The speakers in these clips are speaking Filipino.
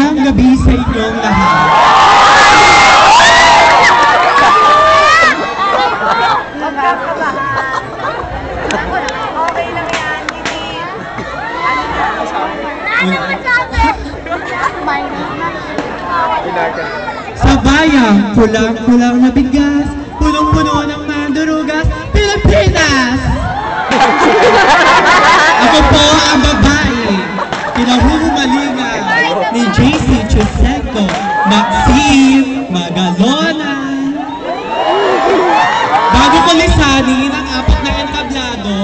Magandang gabi sa inyong lahat. Okay lang yan, hindi. Sa bayang pulang-pulang na bigas, punong-puno ng mandurugas, Pilipinas! Ako po ang babae, kinahuhumalingan ni JC Chuseco, Maxine Magalonan. Bago ko lisanin ang apat na entablado,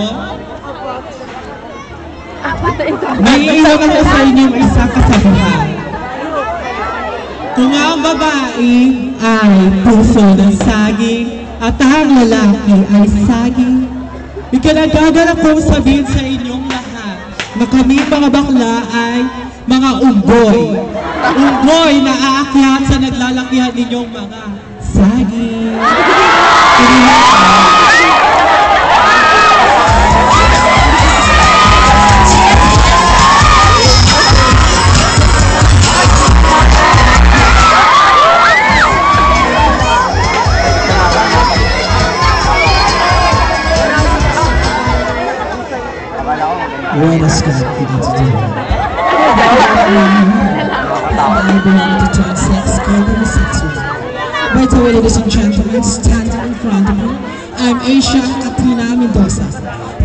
may iiwan ko sa inyong isang kasabihan. Kung ang babae ay puso ng saging at ang lalaki ay saging, ikinagagalak kong sabihin sa inyong lahat na kami mga bakla ay mga unggoy. Unggoy na aakyat sa naglalakihan ninyong mga saging. Buenas tardes today. I belong to join sex, called homosexual. By the way, ladies and gentlemen, standing in front of me, I'm Asia Katrina Mendoza,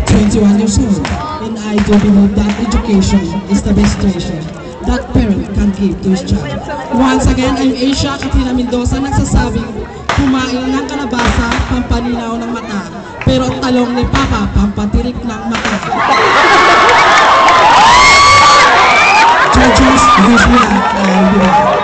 21 years old, and I do believe that education is the best treasure that parent can give to his child. Once again, I'm Asia Katrina Mendoza, nagsasabing kumain ng kalabasa, pampaninaw ng mata, pero talong ni Papa, pampatirik ng mata. Judges, use me like